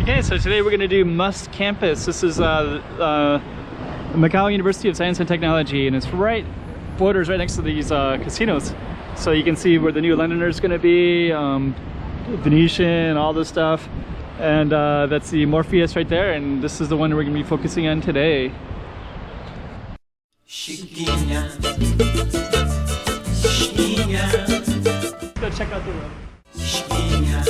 Okay, so today we're going to do Must Campus. This is Macau University of Science and Technology, and it's borders right next to these casinos. So you can see where the new Londoner is going to be, Venetian, all this stuff. And that's the Morpheus right there, and this is the one we're going to be focusing on today. Chiquinha, Chiquinha. Go check out the room. Chiquinha.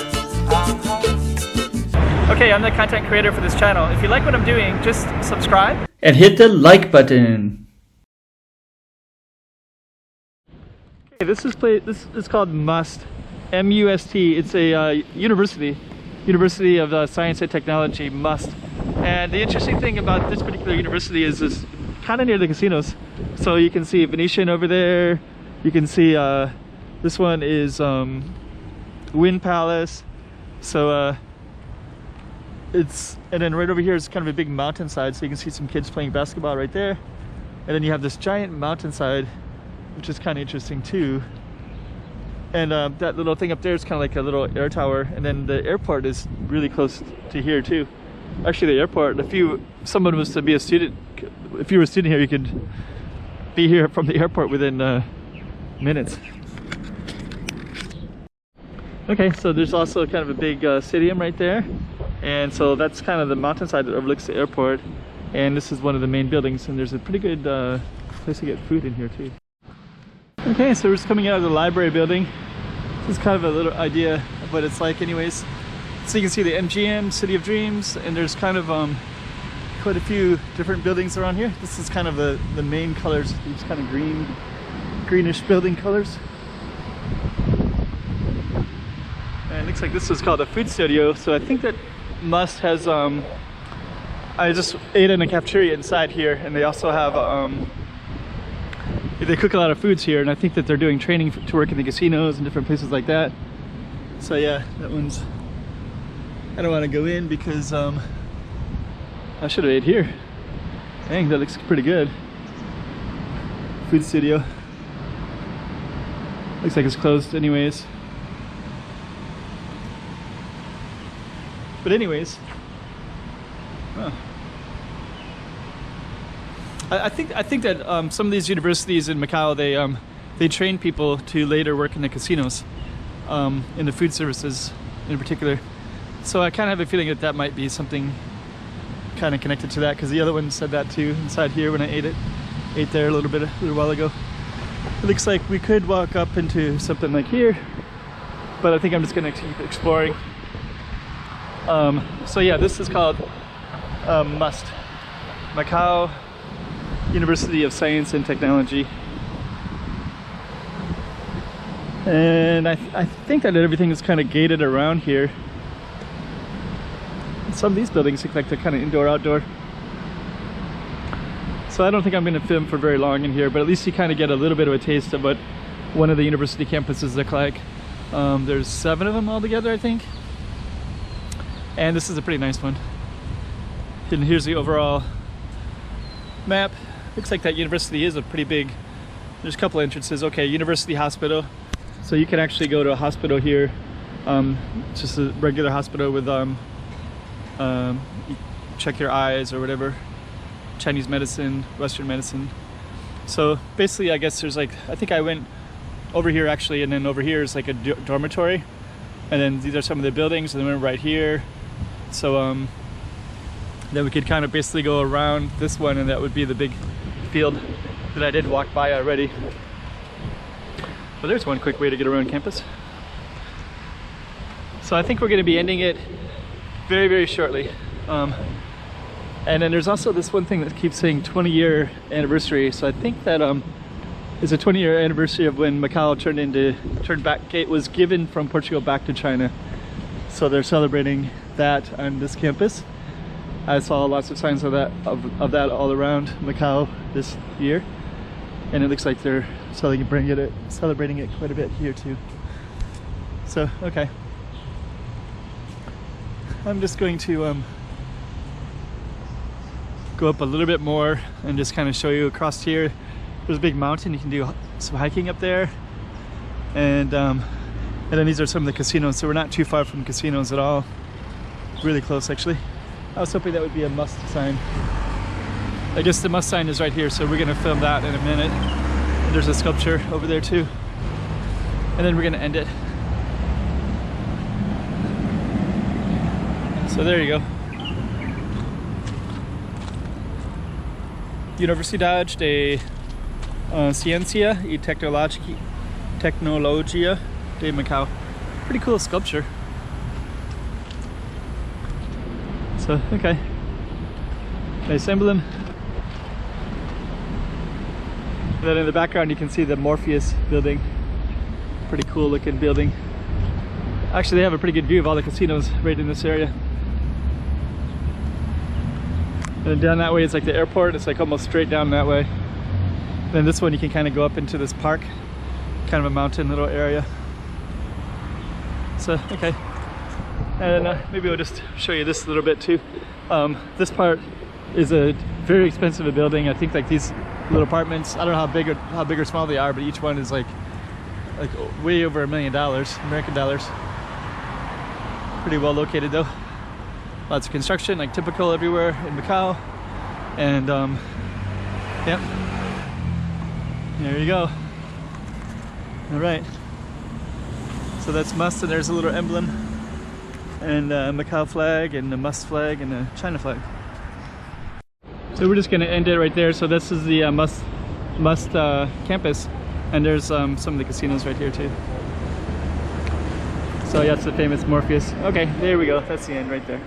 Okay, I'm the content creator for this channel. If you like what I'm doing, just subscribe and hit the like button. Okay, this is called Must, M-U-S-T. It's a University of Science and Technology, Must. And the interesting thing about this particular university is it's kind of near the casinos. So you can see Venetian over there. You can see this one is Wind Palace. So and then right over here is kind of a big mountainside, so you can see some kids playing basketball right there. And then you have this giant mountainside, which is kind of interesting too. And that little thing up there is kind of like a little air tower, and then the airport is really close to here too. Actually, the airport, if someone was to be a student, if you were a student here, you could be here from the airport within minutes. Okay, so there's also kind of a big stadium right there, and so that's kind of the mountainside that overlooks the airport. And this is one of the main buildings, and there's a pretty good place to get food in here too. Okay, so we're just coming out of the library building. This is kind of a little idea of what it's like anyways. So you can see the MGM, City of Dreams, and there's kind of quite a few different buildings around here. This is kind of the main colors, these kind of greenish building colors. And it looks like this is called a food studio, so I think that Must has, I just ate in a cafeteria inside here, and they also have, they cook a lot of foods here, and I think that they're doing training to work in the casinos and different places like that. So yeah, that one's, I don't want to go in because I should have ate here. Dang, that looks pretty good. Food studio. Looks like it's closed anyways. But anyways, I think that some of these universities in Macau, they train people to later work in the casinos, in the food services in particular. So I kind of have a feeling that that might be something kind of connected to that, because the other one said that too inside here when I ate there a little while ago. It looks like we could walk up into something like here, but I think I'm just gonna keep exploring. So yeah, this is called Must, Macau University of Science and Technology. And I think that everything is kind of gated around here. Some of these buildings look like they're kind of indoor-outdoor. So I don't think I'm going to film for very long in here, but at least you kind of get a little bit of a taste of what one of the university campuses look like. There's 7 of them altogether, I think. And this is a pretty nice one. And here's the overall map. Looks like that university is a pretty big, there's a couple entrances. Okay, University Hospital. So you can actually go to a hospital here. Just a regular hospital with check your eyes or whatever. Chinese medicine, Western medicine. So basically I guess there's like, I think I went over here actually, and then over here is like a dormitory. And then these are some of the buildings, and then we're right here. So then we could kind of basically go around this one, and that would be the big field that I did walk by already. But there's one quick way to get around campus. So I think we're going to be ending it very, very shortly. And then there's also this one thing that keeps saying 20-year anniversary. So I think that it's a 20-year anniversary of when Macau was given from Portugal back to China. So they're celebrating that on this campus. I saw lots of signs of that all around Macau this year, and it looks like they're celebrating it quite a bit here too. So okay, I'm just going to go up a little bit more and just kind of show you across here. There's a big mountain, you can do some hiking up there, and then these are some of the casinos, so we're not too far from casinos at all. really close actually. I was hoping that would be a must sign. I guess the must sign is right here, so we're gonna film that in a minute. And there's a sculpture over there too. And then we're gonna end it. So there you go. Universidade de Ciencia y Tecnologia de Macau. Pretty cool sculpture. So, okay. Nice emblem. And then in the background you can see the Morpheus building. Pretty cool looking building. Actually, they have a pretty good view of all the casinos right in this area. And then down that way it's like the airport. It's like almost straight down that way. Then this one you can kind of go up into this park, kind of a mountain little area. So, okay. And maybe I'll just show you this a little bit too. This part is a very expensive a building. I think like these little apartments, I don't know how big or small they are, but each one is like way over $1 million, American dollars. Pretty well located though. Lots of construction, like typical everywhere in Macau. And yep. There you go. All right. So that's must, and there's a little emblem, and a Macau flag, and a must flag, and a China flag. So we're just gonna end it right there. So this is the must campus, and there's some of the casinos right here too. So yeah, it's the famous Morpheus. Okay, there we go. That's the end right there.